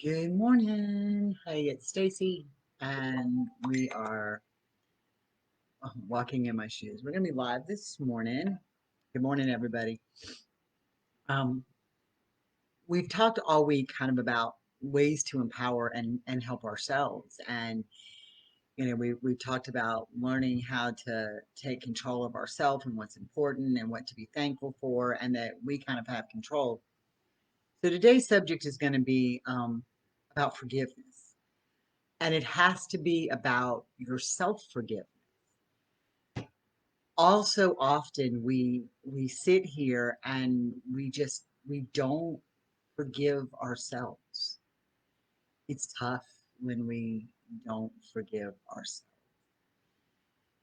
Good morning. Hey, it's Stacy, and we are walking in my shoes. We're going to be live this morning. Good morning, everybody. Um, we've talked all week kind of about ways to empower and help ourselves, and we've talked about learning how to take control of ourselves and what's important and what to be thankful for, and that we kind of have control. So today's subject is going to be about forgiveness. And it has to be about your self forgiveness. Also, often we sit here and we don't forgive ourselves. It's tough when we don't forgive ourselves.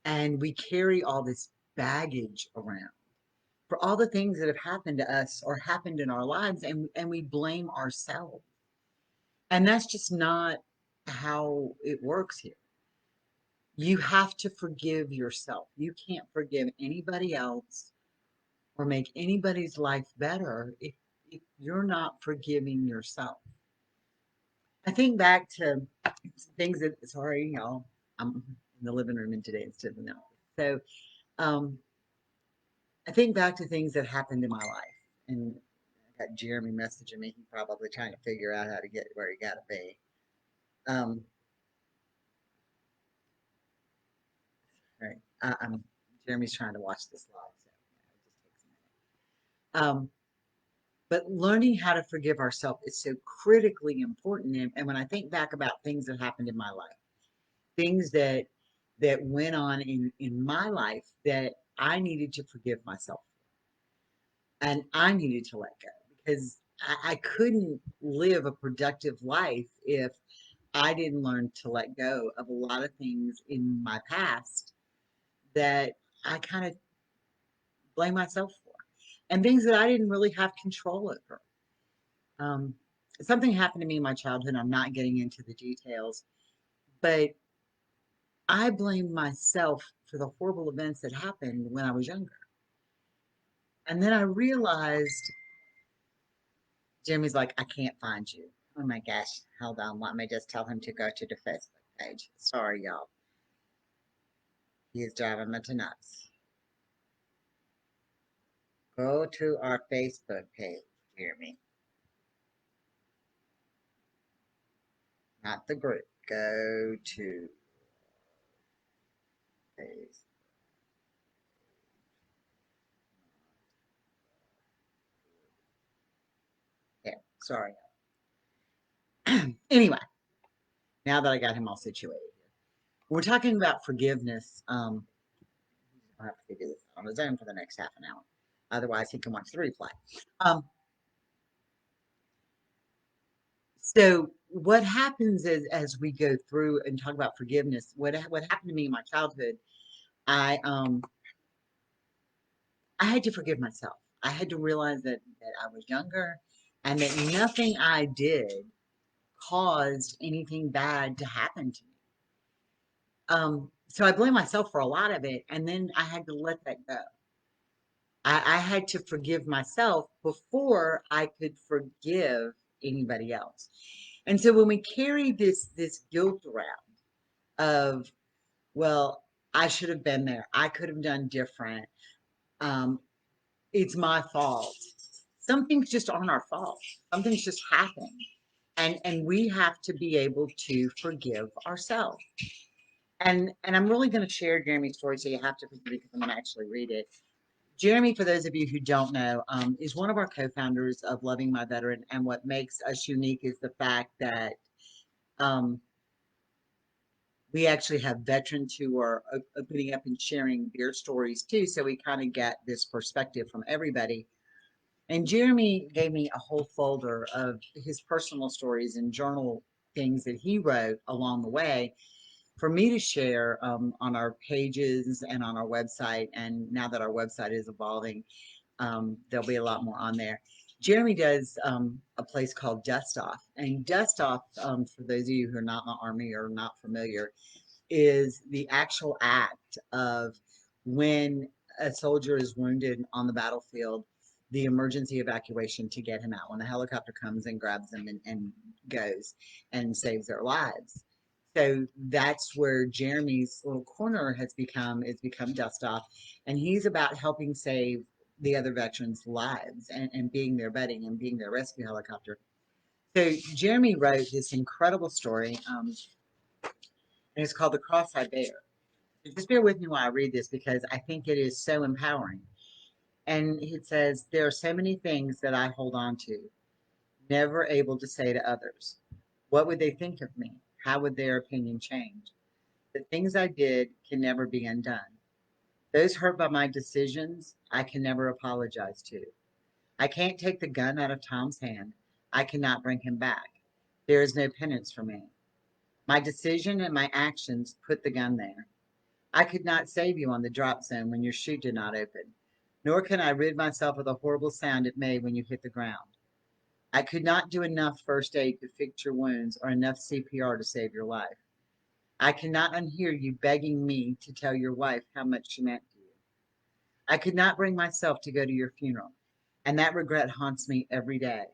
And we carry all this baggage around for all the things that have happened to us or happened in our lives, and we blame ourselves. And that's just not how it works here. You have to forgive yourself. You can't forgive anybody else or make anybody's life better if you're not forgiving yourself. I think back to things that, sorry, y'all, I'm in the living room in today instead of in the office. So I think back to things that happened in my life. And I got Jeremy messaging me. He's probably trying to figure out how to get where he got to be. Um, right. Jeremy's trying to watch this live. So it just takes a minute. But learning how to forgive ourselves is so critically important. And when I think back about things that happened in my life, things that went on in my life that I needed to forgive myself and I needed to let go because I couldn't live a productive life if I didn't learn to let go of a lot of things in my past that I kind of blame myself for and things that I didn't really have control over. Um, Something happened to me in my childhood. I'm not getting into the details, but I blamed myself for the horrible events that happened when I was younger. And then I realized Jimmy's like, I can't find you. Oh my gosh, hold on. Let me just tell him to go to the Facebook page. Sorry, y'all. He is driving me to nuts. Go to our Facebook page, Jeremy. Not the group. Go to Facebook. Yeah, sorry. Anyway, now that I got him all situated. We're talking about forgiveness. I'll have to figure this out on his own for the next half an hour. Otherwise, he can watch the replay. Um, so what happens is as we go through and talk about forgiveness, what happened to me in my childhood, I um I had to forgive myself. I had to realize that I was younger and that nothing I did caused anything bad to happen to me. So I blame myself for a lot of it, and then I had to let that go. I had to forgive myself before I could forgive anybody else. And so when we carry this guilt around of, well, I should have been there, I could have done different, um, it's my fault. Some things just aren't our fault. Some things just happen. And we have to be able to forgive ourselves. And I'm really going to share Jeremy's story, so you have to forgive me because I'm going to actually read it. Jeremy, for those of you who don't know, is one of our co-founders of Loving My Veteran. And what makes us unique is the fact that um, we actually have veterans who are opening up and sharing their stories too. So we kind of get this perspective from everybody. And Jeremy gave me a whole folder of his personal stories and journal things that he wrote along the way for me to share on our pages and on our website. And now that our website is evolving, there'll be a lot more on there. Jeremy does a place called Dust Off. And Dust Off, for those of you who are not in the Army or not familiar, is the actual act of when a soldier is wounded on the battlefield, the emergency evacuation to get him out when the helicopter comes and grabs him and goes and saves their lives. So that's where Jeremy's little corner become dust off, and he's about helping save the other veterans' lives and being their buddy and being their rescue helicopter. So Jeremy wrote this incredible story, and it's called The Cross I Bear. Just bear with me while I read this because I think it is so empowering. And it says, there are so many things that I hold on to, never able to say to others. What would they think of me? How would their opinion change? The things I did can never be undone. Those hurt by my decisions, I can never apologize to. I can't take the gun out of Tom's hand. I cannot bring him back. There is no penance for me. My decision and my actions put the gun there. I could not save you on the drop zone when your chute did not open, nor can I rid myself of the horrible sound it made when you hit the ground. I could not do enough first aid to fix your wounds or enough CPR to save your life. I cannot unhear you begging me to tell your wife how much she meant to you. I could not bring myself to go to your funeral, and that regret haunts me every day.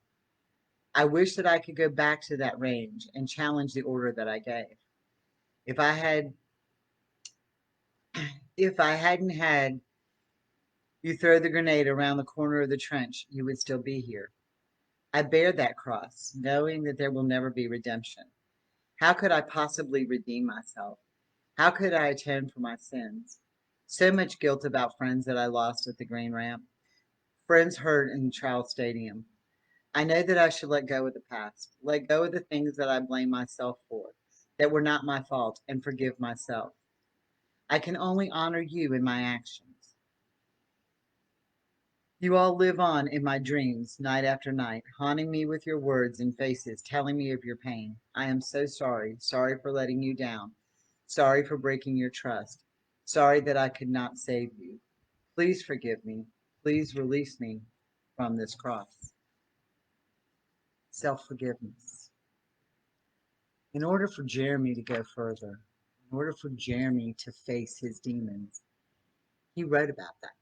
I wish that I could go back to that range and challenge the order that I gave. If I had, if I hadn't had you throw the grenade around the corner of the trench, you would still be here. I bear that cross, knowing that there will never be redemption. How could I possibly redeem myself? How could I atone for my sins? So much guilt about friends that I lost at the Green Ramp, friends hurt in the trial stadium. I know that I should let go of the past, let go of the things that I blame myself for, that were not my fault, and forgive myself. I can only honor you in my actions. You all live on in my dreams, night after night, haunting me with your words and faces, telling me of your pain. I am so sorry, sorry for letting you down, sorry for breaking your trust, sorry that I could not save you. Please forgive me. Please release me from this cross. Self forgiveness. In order for Jeremy to go further, in order for Jeremy to face his demons, he wrote about that.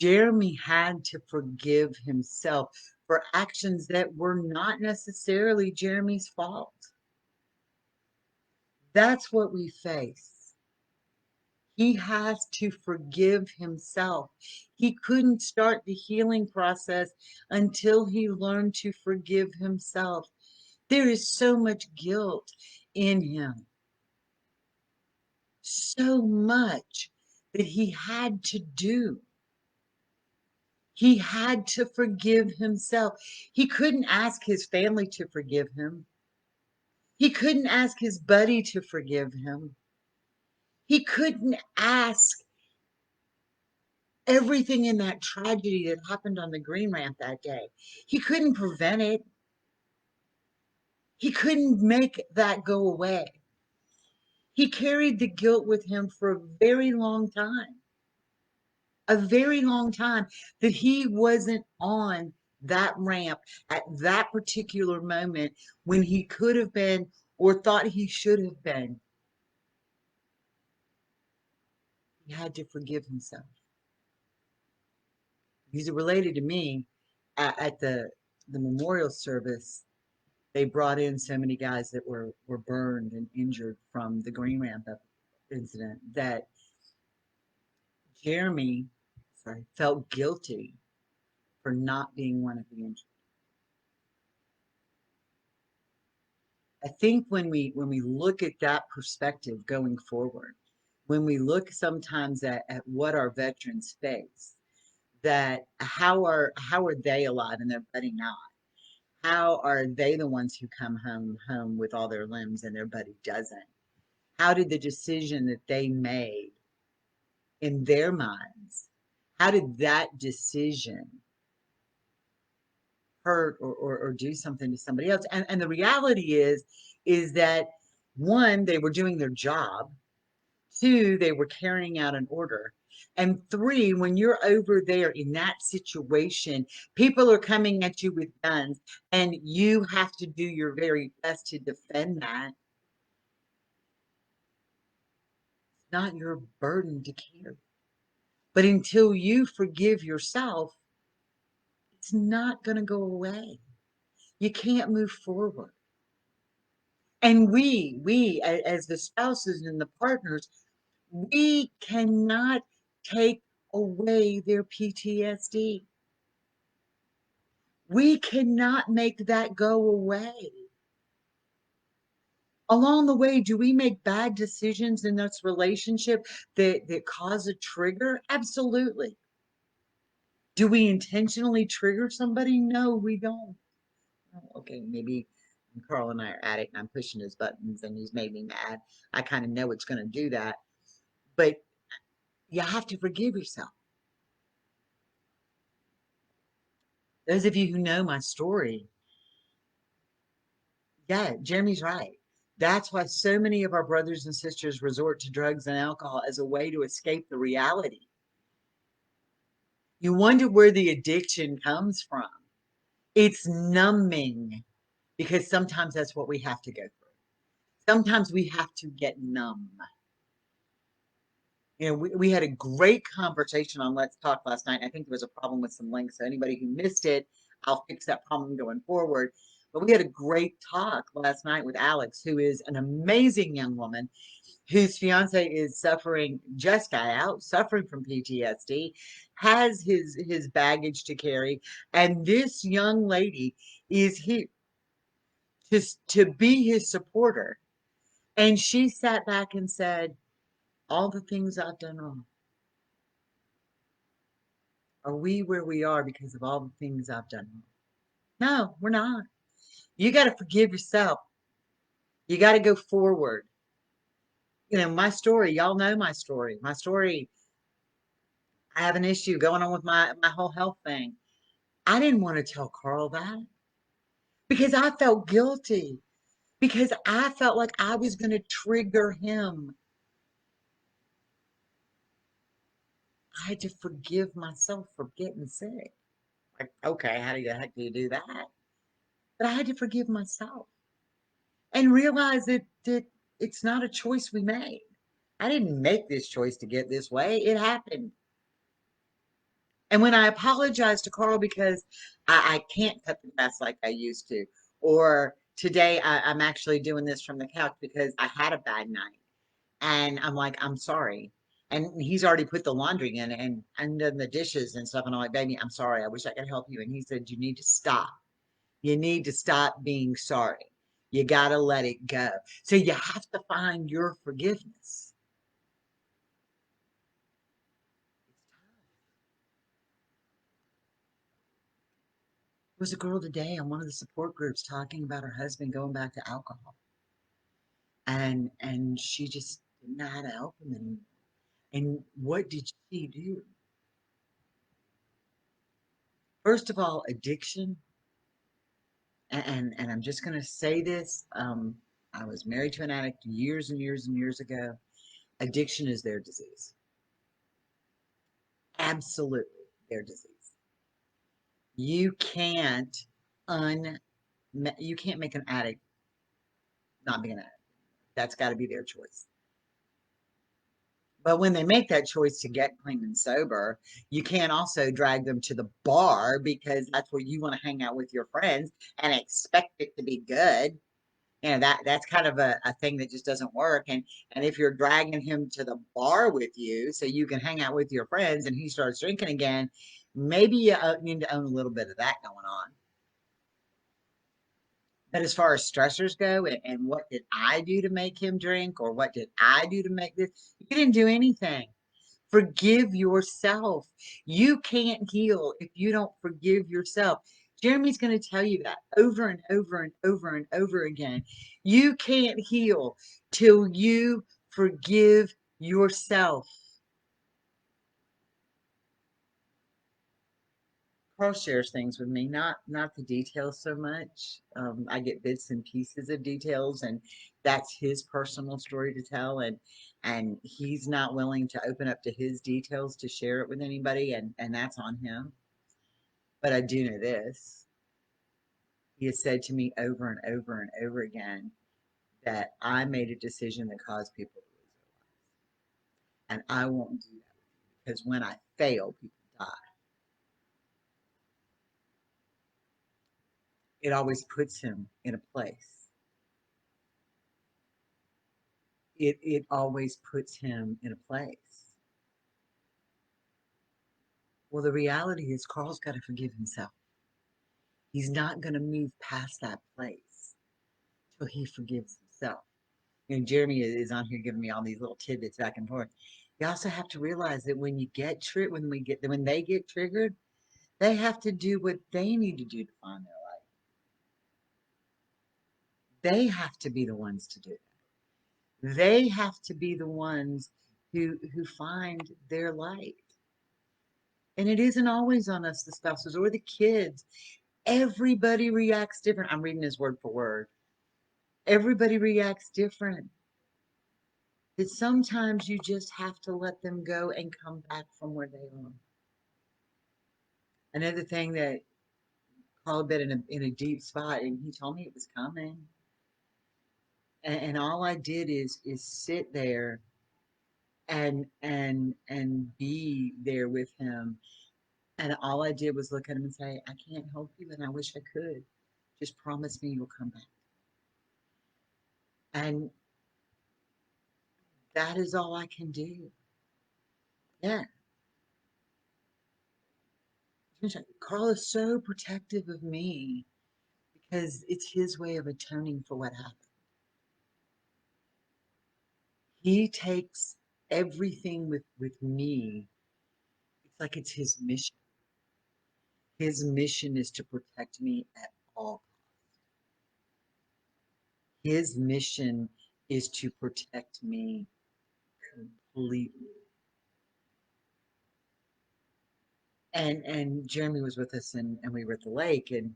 Jeremy had to forgive himself for actions that were not necessarily Jeremy's fault. That's what we face. He has to forgive himself. He couldn't start the healing process until he learned to forgive himself. There is so much guilt in him, so much that he had to do. He had to forgive himself. He couldn't ask his family to forgive him. He couldn't ask his buddy to forgive him. He couldn't ask everything in that tragedy that happened on the Green Ramp that day. He couldn't prevent it. He couldn't make that go away. He carried the guilt with him for a very long time, that he wasn't on that ramp at that particular moment when he could have been or thought he should have been. He had to forgive himself. He's related to me at the memorial service. They brought in so many guys that were burned and injured from the Green Ramp incident that Jeremy, felt guilty for not being one of the injured. I think when we look at that perspective going forward, when we look sometimes at what our veterans face, that how are they alive and their buddy not? How are they the ones who come home with all their limbs and their buddy doesn't? How did the decision that they made in their minds, how did that decision hurt or do something to somebody else? And the reality is that one, they were doing their job. Two, they were carrying out an order. And three, when you're over there in that situation, people are coming at you with guns, and you have to do your very best to defend that. It's not your burden to carry. But until you forgive yourself, it's not going to go away. You can't move forward. And as the spouses and the partners, we cannot take away their PTSD. We cannot make that go away. Along the way, do we make bad decisions in this relationship that cause a trigger? Absolutely. Do we intentionally trigger somebody? No, we don't. Oh, okay, maybe Carl and I are at it and I'm pushing his buttons and he's made me mad. I kind of know it's going to do that. But you have to forgive yourself. Those of you who know my story, yeah, Jeremy's right. That's why so many of our brothers and sisters resort to drugs and alcohol as a way to escape the reality. You wonder where the addiction comes from. It's numbing because sometimes that's what we have to go through. Sometimes we have to get numb. You know, we had a great conversation on Let's Talk last night. I think there was a problem with some links. So anybody who missed it, I'll fix that problem going forward. But we had a great talk last night with Alex, who is an amazing young woman whose fiance is suffering, just got out, suffering from PTSD, has his baggage to carry, and this young lady is here to be his supporter. And she sat back and said, all the things I've done wrong. Are we where we are because of all the things I've done wrong? No, we're not. You got to forgive yourself. You got to go forward. You know, my story, y'all know my story. My story, I have an issue going on with my whole health thing. I didn't want to tell Carl that because I felt guilty, because I felt like I was going to trigger him. I had to forgive myself for getting sick. Like, okay, how the heck do you do that? But I had to forgive myself and realize that it's not a choice we made. I didn't make this choice to get this way. It happened. And when I apologized to Carl because I can't cut the grass like I used to, or today I'm actually doing this from the couch because I had a bad night. And I'm like, I'm sorry. And he's already put the laundry in and done the dishes and stuff. And I'm like, baby, I'm sorry. I wish I could help you. And he said, you need to stop. You need to stop being sorry. You got to let it go. So you have to find your forgiveness. There was a girl today on one of the support groups talking about her husband going back to alcohol. And she just didn't know how to help him anymore. And what did she do? First of all, addiction, and I'm just going to say this. I was married to an addict years and years and years ago. Addiction is their disease. Absolutely their disease. You can't un you can't make an addict not be an addict. That's got to be their choice. But when they make that choice to get clean and sober, you can't also drag them to the bar because that's where you want to hang out with your friends and expect it to be good. You know, that's kind of a thing that just doesn't work. And if you're dragging him to the bar with you so you can hang out with your friends and he starts drinking again, maybe you need to own a little bit of that going on. But as far as stressors go, and what did I do to make him drink, or what did I do to make this? You didn't do anything. Forgive yourself. You can't heal if you don't forgive yourself. Jeremy's going to tell you that over and over and over and over again. You can't heal till you forgive yourself. Carl shares things with me, not the details so much. I get bits and pieces of details, and that's his personal story to tell, and he's not willing to open up to his details to share it with anybody, and that's on him. But I do know this: he has said to me over and over and over again that I made a decision that caused people to lose their lives, and I won't do that. because when I fail, people die. It always puts him in a place. It always puts him in a place. Well, the reality is Carl's got to forgive himself. He's not going to move past that place till he forgives himself. And Jeremy is on here giving me all these little tidbits back and forth. You also have to realize that when you get when they get triggered, they have to do what they need to do to find their life. They have to be the ones to do it. They have to be the ones who find their light. And it isn't always on us, the spouses or the kids. Everybody reacts different. I'm reading this word for word. Everybody reacts different. That sometimes you just have to let them go and come back from where they are. Another thing that Carl had been in a deep spot, and he told me it was coming. And all I did is sit there and be there with him. And all I did was look at him and say, I can't help you, and I wish I could. Just promise me you'll come back. And that is all I can do. Yeah. Carl is so protective of me because it's his way of atoning for what happened. He takes everything with me. It's like it's his mission. His mission is to protect me at all costs. His mission is to protect me completely. And Jeremy was with us and we were at the lake, and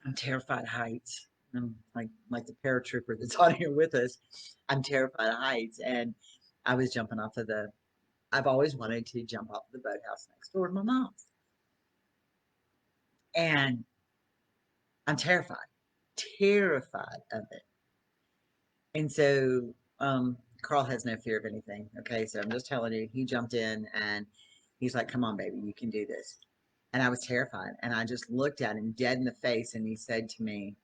I'm terrified of heights. I'm like the paratrooper that's on here with us. I'm terrified of heights. And I was jumping off of the I've always wanted to jump off the boathouse next door to my mom's. And I'm terrified of it. And so Carl has no fear of anything. Okay, so I'm just telling you, he jumped in and he's like, come on, baby, you can do this. And I was terrified. And I just looked at him dead in the face and he said to me,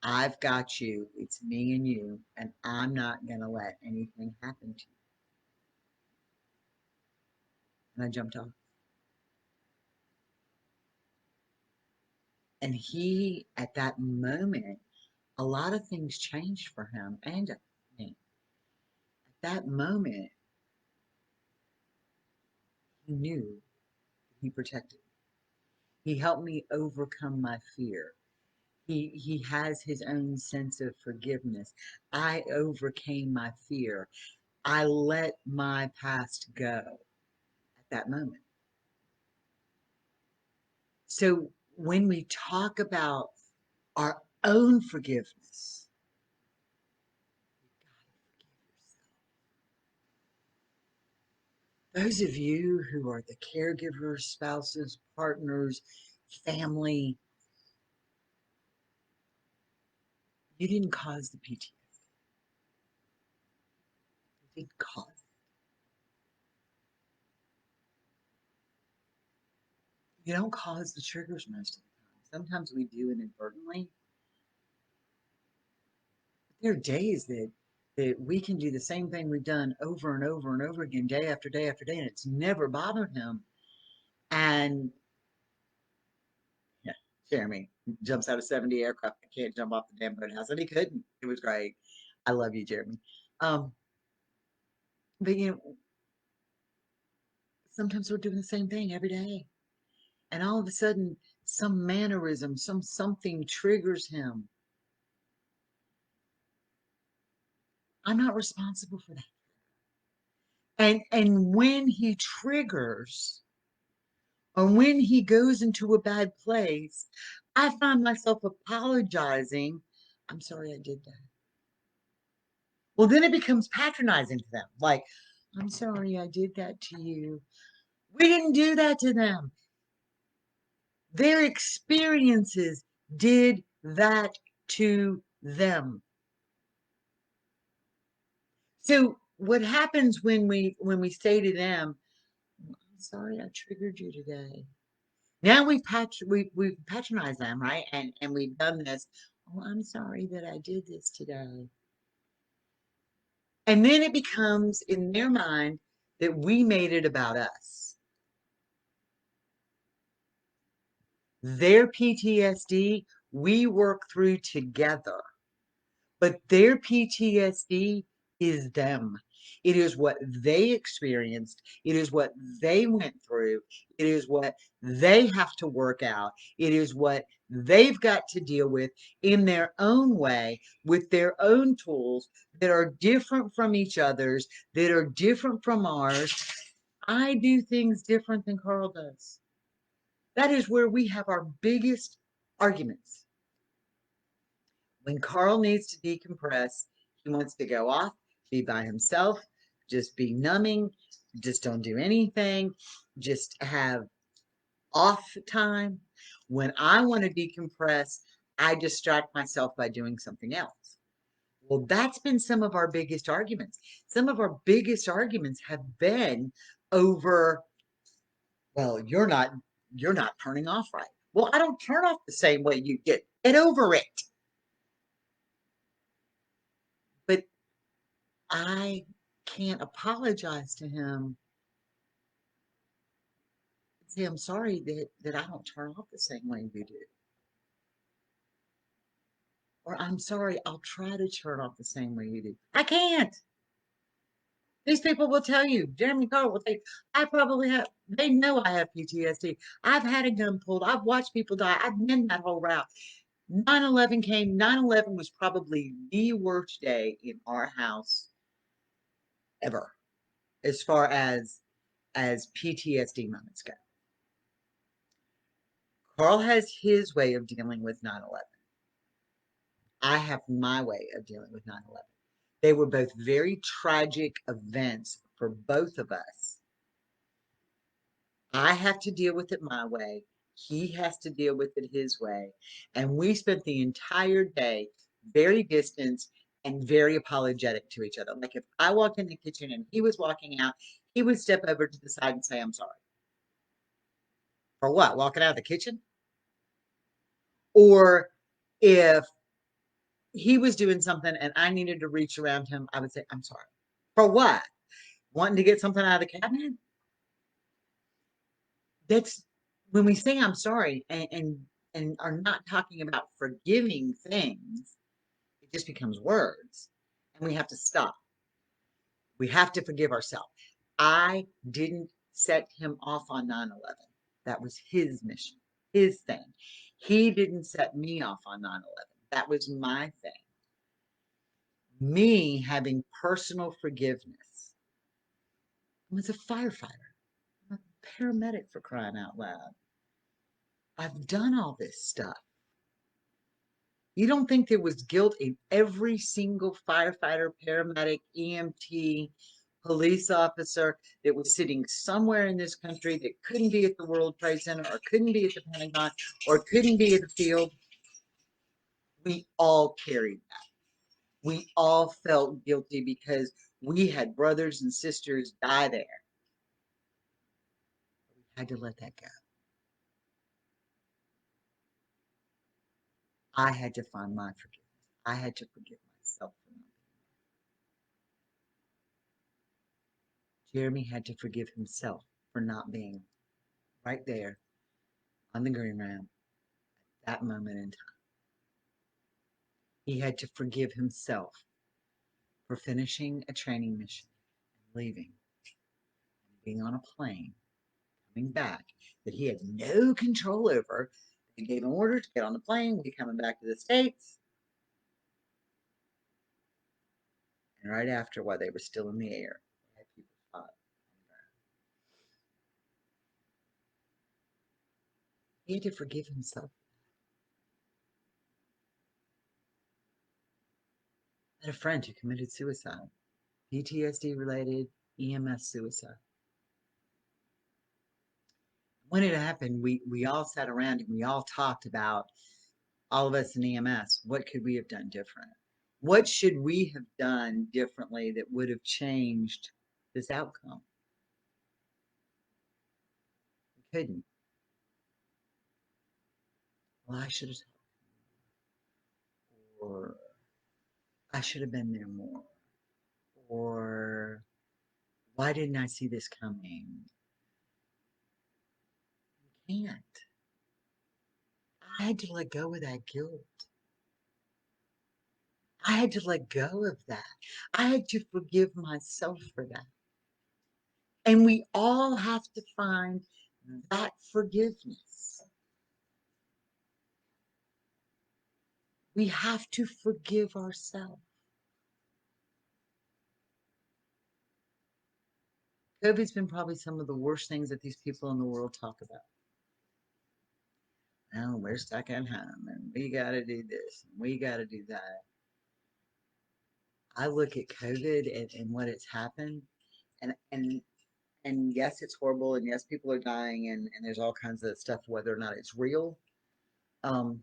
I've got you. It's me and you, and I'm not going to let anything happen to you. And I jumped off. And he, at that moment, a lot of things changed for him and me. At that moment, he knew he protected me. He helped me overcome my fear. He has his own sense of forgiveness. I overcame my fear. I let my past go at that moment. So when we talk about our own forgiveness, those of you who are the caregivers, spouses, partners, family, you didn't cause the PTSD. You didn't cause it. You don't cause the triggers most of the time. Sometimes we do inadvertently. But there are days that we can do the same thing we've done over and over and over again, day after day after day, and it's never bothered him. And yeah, Jeremy jumps out of 70 aircraft. I can't jump off the damn boathouse. And he couldn't. It was great. I love you, Jeremy. Um, but sometimes we're doing the same thing every day. And all of a sudden, some mannerism, something triggers him. I'm not responsible for that. And when he triggers, or when he goes into a bad place, I find myself apologizing. I'm sorry I did that. Well, then it becomes patronizing to them. Like, I'm sorry I did that to you. We didn't do that to them. Their experiences did that to them. So what happens when we say to them, "I'm sorry I triggered you today." Now we've patronized them, right? And we've done this. Oh, I'm sorry that I did this today. And then it becomes in their mind that we made it about us. Their PTSD, we work through together. But their PTSD is them. It is what they experienced. It is what they went through. It is what they have to work out. It is what they've got to deal with in their own way, with their own tools that are different from each other's, that are different from ours. I do things different than Carl does. That is where we have our biggest arguments. When Carl needs to decompress, he wants to go off, be by himself, just be numbing, just don't do anything, just have off time. When I want to decompress, I distract myself by doing something else. Well, that's been some of our biggest arguments. Some of our biggest arguments have been over, well, you're not turning off right. Well, I don't turn off the same way you did. Get over it. But I can't apologize to him and say, I'm sorry that I don't turn off the same way you do. Or I'm sorry, I'll try to turn off the same way you do. I can't. These people will tell you, Jeremy Carl will say, I probably have, they know I have PTSD. I've had a gun pulled. I've watched people die. I've been that whole route. 9/11 came. 9/11 was probably the worst day in our house ever, as far as PTSD moments go. Carl has his way of dealing with 9/11. I have my way of dealing with 9/11. They were both very tragic events for both of us. I have to deal with it my way. He has to deal with it his way. And we spent the entire day very distanced and very apologetic to each other. Like if I walked in the kitchen and he was walking out, he would step over to the side and say, I'm sorry. For what? Walking out of the kitchen? Or if he was doing something and I needed to reach around him, I would say, I'm sorry. For what? Wanting to get something out of the cabinet? That's when we say I'm sorry and are not talking about forgiving things, it just becomes words. And we have to stop. We have to forgive ourselves. I didn't set him off on 9/11. That was his mission, his thing. He didn't set me off on 9/11. That was my thing. Me having personal forgiveness. I was a firefighter. I'm a paramedic for crying out loud. I've done all this stuff. You don't think there was guilt in every single firefighter, paramedic, EMT, police officer that was sitting somewhere in this country that couldn't be at the World Trade Center or couldn't be at the Pentagon or couldn't be at the field? We all carried that. We all felt guilty because we had brothers and sisters die there. We had to let that go. I had to find my forgiveness. I had to forgive myself for not being. Jeremy had to forgive himself for not being right there on the green round at that moment in time. He had to forgive himself for finishing a training mission and leaving and being on a plane, coming back that he had no control over. They gave him orders to get on the plane, be coming back to the States. And right after, while they were still in the air, they had people shot on the ground. He had to forgive himself. I had a friend who committed suicide, PTSD related EMS suicide. When it happened, we all sat around and we all talked about, all of us in EMS, what could we have done different? What should we have done differently that would have changed this outcome? We couldn't. Well, I should have, or I should have been there more, or why didn't I see this coming? You can't. I had to let go of that guilt. I had to let go of that. I had to forgive myself for that. And we all have to find that forgiveness. We have to forgive ourselves. COVID's been probably some of the worst things that these people in the world talk about. Oh, we're stuck at home and we got to do this and we got to do that. I look at COVID and what it's happened, and and yes, it's horrible, and yes, people are dying, and there's all kinds of stuff, whether or not it's real. Um,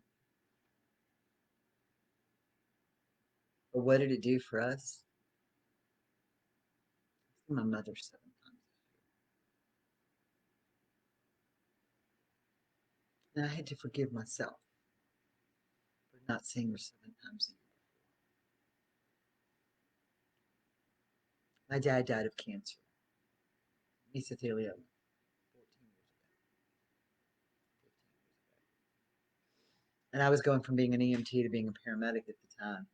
but what did it do for us? My mother 7 times, and I had to forgive myself for not seeing her 7 times a year. My dad died of cancer, mesothelioma, 14 years ago, 15 years ago, and I was going from being an EMT to being a paramedic at the time.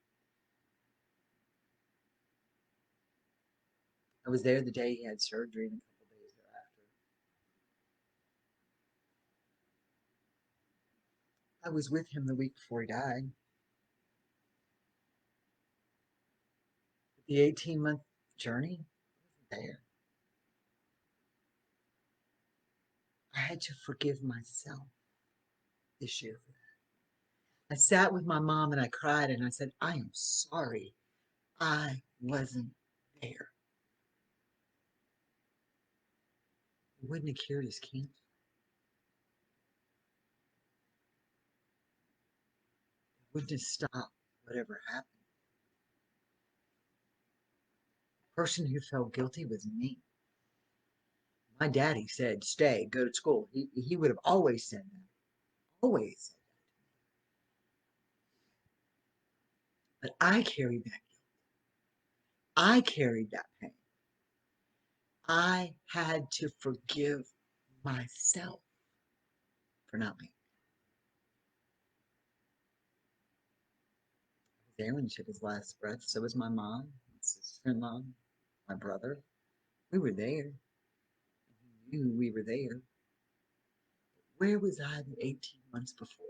I was there the day he had surgery, and a couple of days thereafter. I was with him the week before he died. The 18-month journey, there. I had to forgive myself this year for that. I sat with my mom and I cried and I said, I am sorry I wasn't there. It wouldn't have cured his cancer. It wouldn't have stopped whatever happened. The person who felt guilty was me. My daddy said, stay, go to school. He would have always said that. Always said that. But I carried that guilt. I carried that pain. I had to forgive myself for not being there when he took his last breath. So was my mom, my sister-in-law, my brother. We were there. We knew we were there. Where was I the 18 months before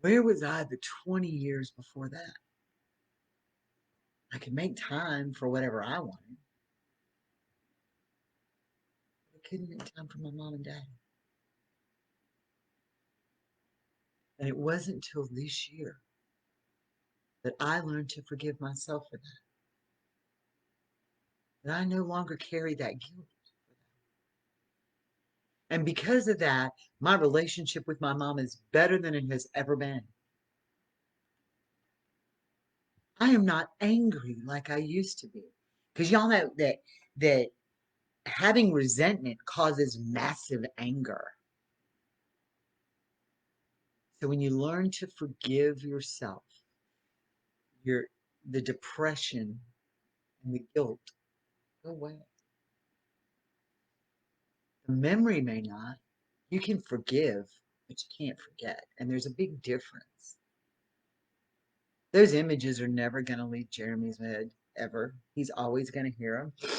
that? Where was I the 20 years before that? I could make time for whatever I wanted, but I couldn't make time for my mom and dad. And it wasn't until this year that I learned to forgive myself for that. That I no longer carry that guilt. And because of that, my relationship with my mom is better than it has ever been. I am not angry like I used to be. Because y'all know that having resentment causes massive anger. So when you learn to forgive yourself, your the depression and the guilt go away. The memory may not. You can forgive, but you can't forget. And there's a big difference. Those images are never going to leave Jeremy's head ever. He's always going to hear them.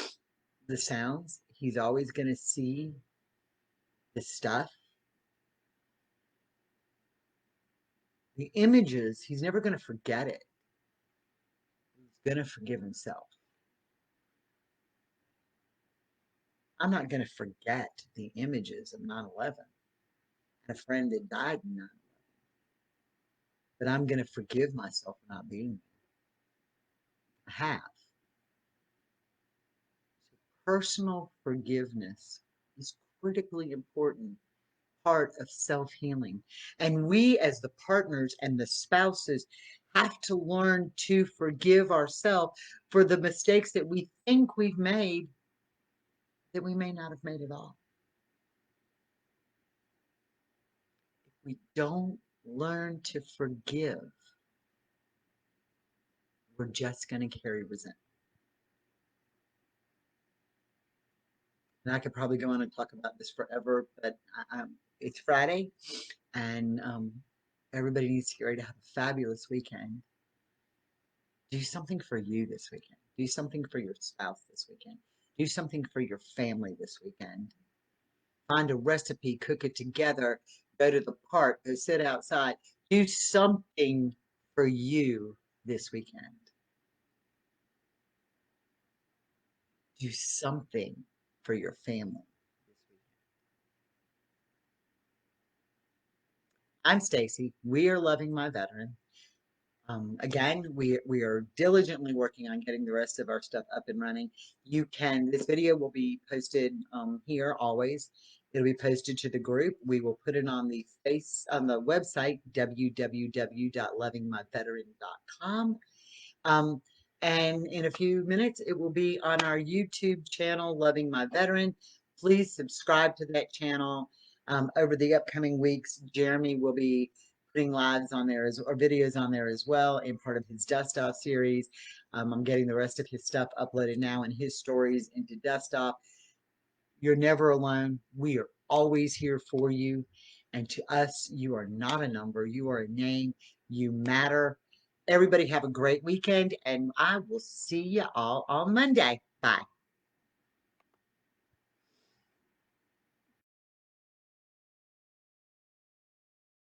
The sounds. He's always going to see the stuff. The images, he's never going to forget it. He's going to forgive himself. I'm not going to forget the images of 9/11 and a friend that died in 9/11. But I'm going to forgive myself for not being there. I have. So personal forgiveness is critically important part of self-healing. And we as the partners and the spouses have to learn to forgive ourselves for the mistakes that we think we've made that we may not have made at all. If we don't learn to forgive, we're just going to carry resentment. And I could probably go on and talk about this forever, but it's Friday, and everybody needs to get ready to have a fabulous weekend. Do something for you this weekend. Do something for your spouse this weekend. Do something for your family this weekend. Find a recipe, cook it together, go to the park, go sit outside. Do something for you this weekend. Do something for your family this weekend. I'm Stacy. We are Loving My Veteran. Again, we are diligently working on getting the rest of our stuff up and running. This video will be posted here always. It'll be posted to the group. We will put it on the website, www.lovingmyveteran.com. And in a few minutes, it will be on our YouTube channel, Loving My Veteran. Please subscribe to that channel. Over the upcoming weeks, Jeremy will be putting lives on there or videos on there as well in part of his Dust Off series. I'm getting the rest of his stuff uploaded now and his stories into Dust Off. You're never alone. We are always here for you. And to us, you are not a number. You are a name. You matter. Everybody have a great weekend, and I will see you all on Monday. Bye.